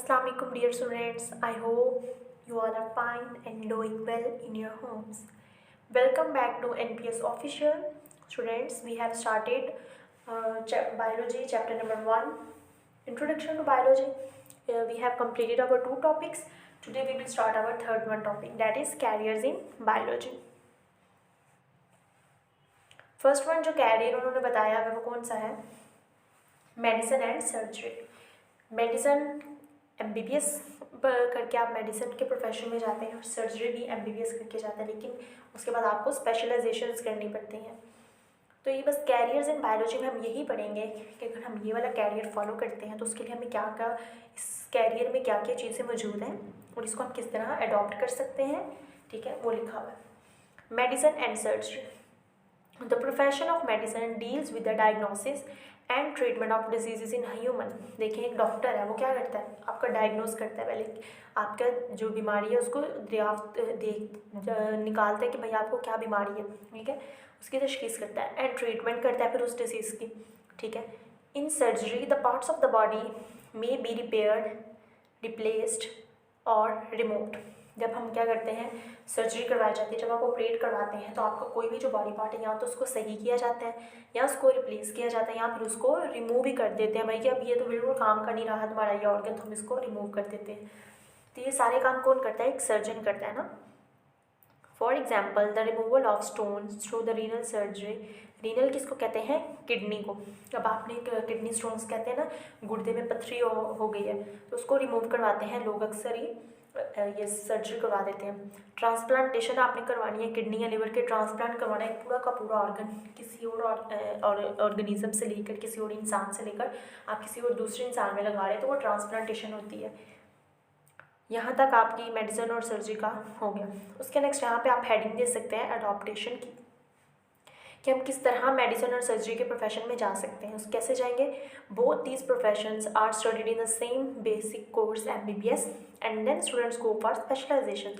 Assalamu alaikum dear students. I hope you all are fine and doing well in your homes. Welcome back to NPS Official. Students, we have started biology chapter number 1, Introduction to Biology. We have completed our 2 topics. Today we will start our third one topic, that is carriers in biology. First one जो career उन्होंने बताया वो कौन सा है? Medicine and surgery. Medicine MBBS करके आप medicine के प्रोफेशन में जाते हैं और सर्जरी भी एमबीबीएस करके जाते हैं, लेकिन उसके बाद आपको स्पेशलाइजेशंस करनी पड़ती हैं. तो ये बस कैरियर्स इन बायोलॉजी में हम यही पढ़ेंगे कि अगर हम ये वाला कैरियर फॉलो करते हैं तो उसके लिए हमें क्या क्या, इस कैरियर में क्या क्या चीज़ें मौजूद हैं और इसको हम किस तरह अडॉप्ट कर सकते हैं. ठीक है, वो लिखा हुआ है. Medicine and surgery. The profession of medicine deals with the diagnosis and treatment of diseases in human. देखें, एक डॉक्टर है, वो क्या करता है? आपका डायग्नोस करता है, पहले आपका जो बीमारी है उसको निकालता है कि भाई आपको क्या बीमारी है. ठीक है, उसकी तशखीस करता है एंड ट्रीटमेंट करता है फिर उस डिजीज़ की. ठीक है. In surgery the parts of the body may be repaired, replaced और रिमूव्ड. जब हम क्या करते हैं, सर्जरी करवाई जाती है, जब आप ऑपरेट करवाते हैं तो आपका कोई भी जो बॉडी पार्ट है या तो उसको सही किया जाता है या उसको रिप्लेस किया जाता है या फिर उसको रिमूव भी कर देते हैं. भाई कि अब ये तो बिल्कुल काम कर नहीं रहा तुम्हारा ये ऑर्गन, तो हम इसको रिमूव कर देते हैं. तो ये सारे काम कौन करता है? एक सर्जन करता है ना. For example the removal of stones through the renal surgery. Renal किसको कहते हैं? किडनी को. अब आपने किडनी स्टोन्स कहते हैं ना, गुर्दे में पथरी हो गई है तो उसको रिमूव करवाते हैं लोग, अक्सर ही ये सर्जरी करवा देते हैं. ट्रांसप्लांटेशन आपने करवानी है, किडनी या लिवर के ट्रांसप्लांट करवाना है, पूरा का पूरा ऑर्गन किसी और ऑर्गेनिज्म से लेकर, किसी और इंसान से लेकर आप किसी और दूसरे इंसान में लगा रहे हैं तो वो ट्रांसप्लांटेशन होती है. यहाँ तक आपकी मेडिसिन और सर्जरी का हो गया. उसके नेक्स्ट यहाँ पे आप हेडिंग दे सकते हैं एडॉप्टेशन की, कि हम किस तरह मेडिसिन और सर्जरी के प्रोफेशन में जा सकते हैं. कैसे जाएंगे? Both these professions are studied in the same basic course MBBS and then students go for specialisation.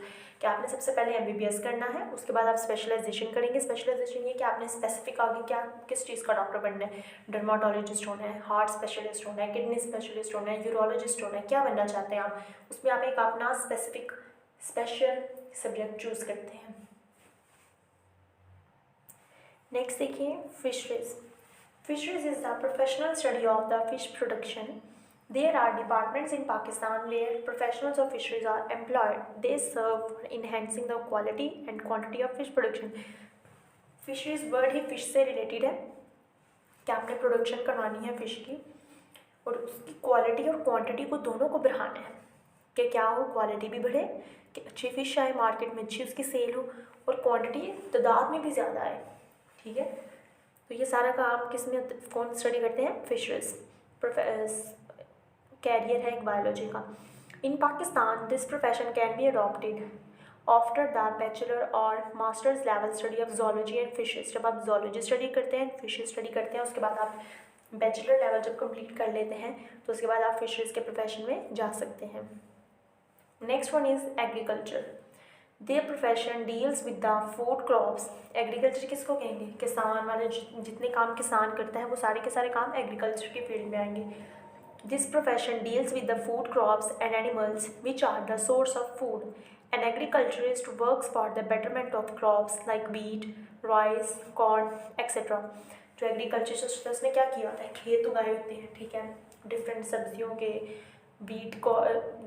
कि आपने सबसे पहले एमबीबीएस करना है, उसके बाद आप स्पेशलाइजेशन करेंगे. स्पेशलाइजेशन ये कि आपने स्पेसिफिक आगे क्या किस चीज़ का डॉक्टर बनना है. डर्माटोलॉजिस्ट होना है, हार्ट स्पेशलिस्ट होना है, किडनी स्पेशलिस्ट होना है, यूरोलॉजिस्ट होना है, क्या बनना चाहते हैं आप, उसमें आप एक अपना स्पेसिफिक स्पेशल सब्जेक्ट चूज़ करते हैं. नेक्स्ट देखिए, fisheries. Fisheries is the professional study of the fish production. There are departments in Pakistan where professionals of fisheries are employed. They serve enhancing the quality and quantity of fish production. Fisheries word ही fish से related है कि आपने production करवानी है fish की और उसकी क्वालिटी और क्वांटिटी को दोनों को बढ़ाना है कि क्या हो, क्वालिटी भी बढ़े कि अच्छी फ़िश आए मार्केट में, अच्छी उसकी सेल हो और क्वांटिटी तादाद में भी ज़्यादा आए. ठीक है, तो ये सारा काम किस में कौन स्टडी करते हैं? फिशरीज. कैरियर है एक बायोलॉजी का. In Pakistan this profession can be adopted after the bachelor और masters level study of zoology and fishes. जब आप जोलॉजी स्टडी करते हैं, फिशेस स्टडी करते हैं, उसके बाद आप बैचलर लेवल जब कंप्लीट कर लेते हैं तो उसके बाद आप फिशरीज के प्रोफेशन में जा सकते हैं. Next one is agriculture. Their profession deals with the food crops. Agriculture किसको कहेंगे? किसान वाले जितने काम किसान करता है वो सारे के सारे काम एग्रीकल्चर के फील्ड में आएंगे. This profession deals with the food crops and animals which are the source of food. And agriculturist works for the betterment of crops like wheat, rice, corn etcetera. जो एग्रीकल्चर उसने क्या किया होता है, खेत उगाए होते हैं. ठीक है, डिफरेंट सब्जियों के, बीट को,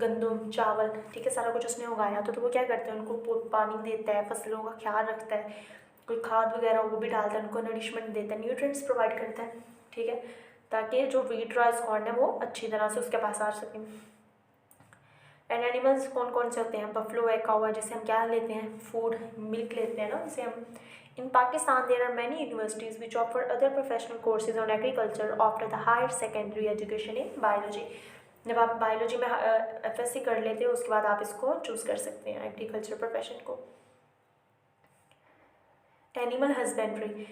गंदम, चावल, ठीक है, सारा कुछ उसने उगाया. तो वो क्या करते हैं, उनको पानी देता है, फसलों का ख्याल रखता है, कोई खाद वगैरह वो भी डालता है, उनको नरिशमेंट देता है, न्यूट्रिएंट्स प्रोवाइड करता है. ठीक है, ताकि जो व्हीट, राइस, कॉर्न है वो अच्छी तरह से उसके पास आ सकें. एंड एनिमल्स कौन कौन से होते हैं? बफलो है, काऊ है, जिसे हम क्या लेते हैं, फूड, मिल्क लेते हैं ना, जिसे हम. In Pakistan, there are many universities which offer other professional courses on agriculture after the higher secondary education in biology. जब आप बायोलॉजी में FSC कर लेते हो उसके बाद आप इसको चूज़ कर सकते हैं, एग्रीकल्चर प्रोफेशन को. Animal husbandry.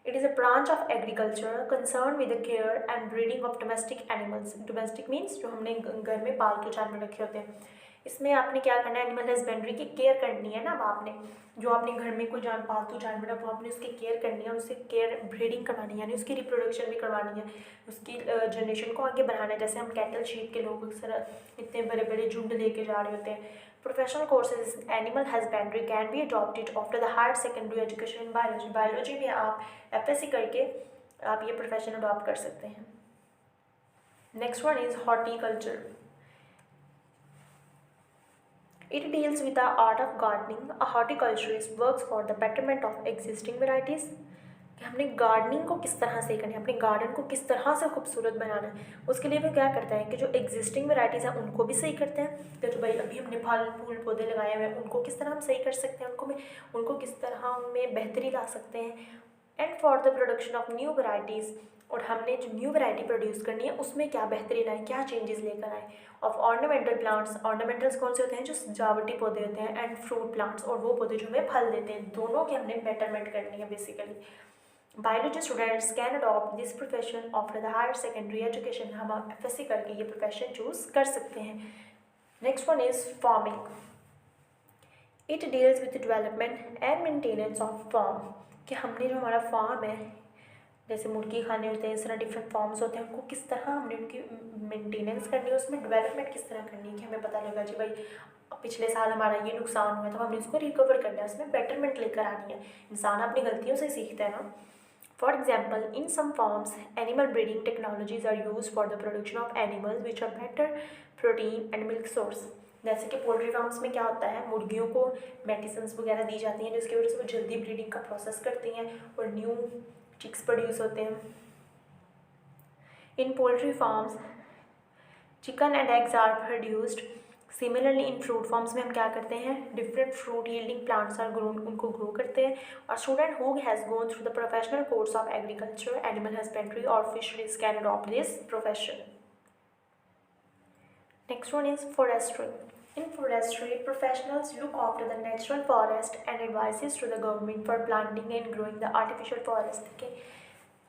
It is a branch of agriculture concern with the care and breeding of domestic animals. Domestic means जो हमने घर में पालतू जानवर रखे होते हैं. इसमें आपने क्या करना है, एनिमल हस्बेंड्री की केयर करनी है ना। अब आपने जो अपने घर में कोई पालतू जानवर है वो आपने उसकी केयर करनी है, उससे केयर ब्रीडिंग करवानी है, यानी उसकी रिप्रोडक्शन भी करवानी है, उसकी जनरेशन को आगे बढ़ाना है। जैसे हम कैटल शीप के लोग अक्सर इतने बड़े बड़े झुंड लेके जा रहे होते हैं। Professional courses animal husbandry can be adopted after the higher secondary education in biology. Biology में आप FSC करके आप ये प्रोफेशन अडॉप्ट कर सकते हैं। Next one is horticulture. It deals with the art of gardening. A horticulturist works for the betterment of existing varieties. कि हमने गार्डनिंग को किस तरह से करना है, अपने गार्डन को किस तरह से खूबसूरत बनाना है, उसके लिए वो क्या करता है कि जो एग्जिस्टिंग वैरायटीज़ हैं उनको भी सही करते हैं। तो जो भाई अभी हमने फल फूल पौधे लगाए हुए हैं उनको किस तरह हम सही कर सकते हैं, उनको किस तरह में बेहतरी ला सकते हैं। And for the production of new varieties, और हमने जो न्यू वैरायटी प्रोड्यूस करनी है उसमें क्या बेहतरी लाएँ, क्या चेंजेस लेकर आए। ऑफ ऑर्नामेंटल प्लांट्स, ऑर्नामेंटल्स कौन से होते हैं, जो सजावटी पौधे होते हैं। एंड फ्रूट प्लांट्स, और वो पौधे जो हमें फल देते हैं, दोनों की हमने बेटरमेंट करनी है basically. Biology students can adopt this profession after the higher secondary education. हम FSC करके ये प्रोफेशन चूज कर सकते हैं। Next one is farming. It deals with development and maintenance of farm. कि हमने जो हमारा फार्म है, जैसे मुर्गी खाने होते हैं, इस तरह डिफरेंट फार्म्स होते हैं, उनको किस तरह हमने उनकी मेंटेनेंस करनी है, उसमें डेवलपमेंट किस तरह करनी है कि हमें पता लगा जी भाई पिछले साल हमारा ये नुकसान हुआ तो हमने इसको रिकवर करना है, उसमें बेटरमेंट लेकर आनी है। इंसान अपनी गलतियों से सीखता है ना। For example, in some farms, animal breeding technologies are used for the production of animals which are better protein and milk source. जैसे कि पोल्ट्री फार्म्स में क्या होता है, मुर्गियों को मेडिसिन्स वगैरह दी जाती हैं जिसकी वजह से वो जल्दी ब्रीडिंग का प्रोसेस करती हैं और न्यू चिक्स प्रोड्यूस होते हैं। In poultry farms chicken and eggs are produced. Similarly in fruit forms में हम क्या करते हैं, different fruit yielding plants are grown, उनको ग्रो करते हैं। और student who has gone through the professional course of agriculture, animal husbandry और fisheries can adopt this profession. Next one is forestry. In forestry, professionals look after the natural forest and advises to the government for planting and growing the artificial forest। ठीक है,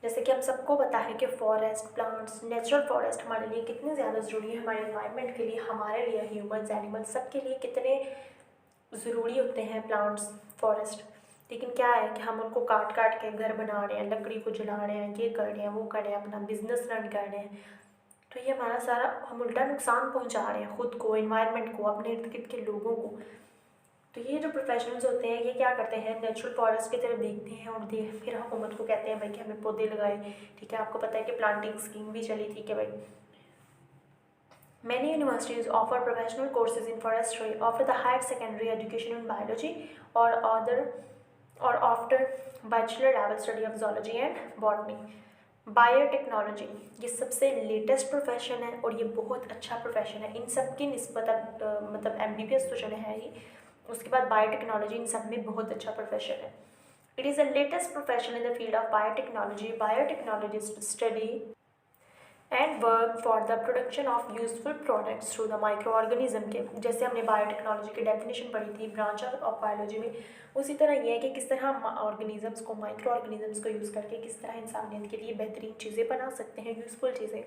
जैसे कि हम सबको पता है कि फॉरेस्ट, प्लांट्स, नेचुरल फॉरेस्ट हमारे लिए कितनी ज़्यादा ज़रूरी है, हमारे इन्वायरमेंट के लिए, हमारे लिए, ह्यूमंस, एनिमल्स, सब के लिए कितने ज़रूरी होते हैं प्लांट्स, फॉरेस्ट। लेकिन क्या है कि हम उनको काट काट के घर बना रहे हैं, लकड़ी को जला रहे हैं, ये कर रहे हैं, वो कर रहे हैं, अपना बिजनेस रन कर रहे हैं। तो ये हमारा सारा, हम उल्टा नुकसान पहुंचा रहे हैं खुद को, इन्वायरमेंट को, अपने इर्द गिर्द के लोगों को। तो ये जो प्रोफेशनल्स होते हैं ये क्या करते हैं, नेचुरल फॉरेस्ट की तरफ देखते हैं और फिर हुकूमत को कहते हैं भाई कि हमें पौधे लगाए। ठीक है, आपको पता है कि प्लांटिंग स्कीम भी चली थी कि भाई many universities offer professional courses in forestry after the higher secondary education in biology और after bachelor level study of zoology and botany. Biotechnology ये सबसे लेटेस्ट प्रोफेशन है और ये बहुत अच्छा प्रोफेशन है इन सब की निस्बत। मतलब MBBS तो चले है ही, उसके बाद बायोटेक्नोलॉजी इन सब में बहुत अच्छा प्रोफेशन है। It is the latest profession in the field of biotechnology. Biotechnologist study and work for the production of useful products through the micro organism के। जैसे हमने बायोटेक्नोलॉजी की डेफिनेशन पढ़ी थी ब्रांच ऑफ बायोलॉजी में, उसी तरह ये है कि किस तरह हम ऑर्गेनिजम्स को, माइक्रो ऑर्गेनिजम्स को यूज़ करके किस तरह इंसानियत के लिए बेहतरीन चीज़ें बना सकते हैं, यूज़फुल चीज़ें।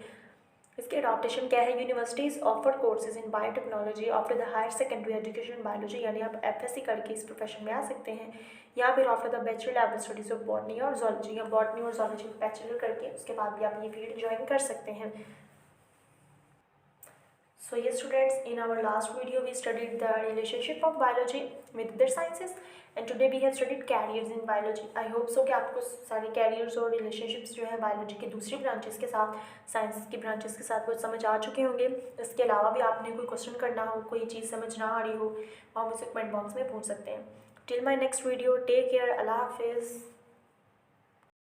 इसकी अडॉप्टेशन क्या है, universities offer courses in biotechnology after the higher secondary education in biology, यानी आप FSC करके इस प्रोफेशन में आ सकते हैं, या फिर after the bachelor level studies of botany और जोलॉजी, या बॉटनी और जोलॉजी बैचलर करके उसके बाद भी आप ये फील्ड ज्वाइन कर सकते हैं। So yes students, in our last video we studied the relationship of biology with other sciences and today we have studied careers in biology. I hope so कि आपको सारे careers और relationships जो है biology के दूसरी ब्रांचेस के साथ, साइंस की ब्रांचेस के साथ वो समझ आ चुके होंगे। इसके अलावा भी आपने कोई क्वेश्चन करना हो, कोई चीज़ समझ ना आ रही हो, आप मुझसे कमेंट बॉक्स में पूछ सकते हैं। Till my next video, take care, अल्लाह हाफिज़।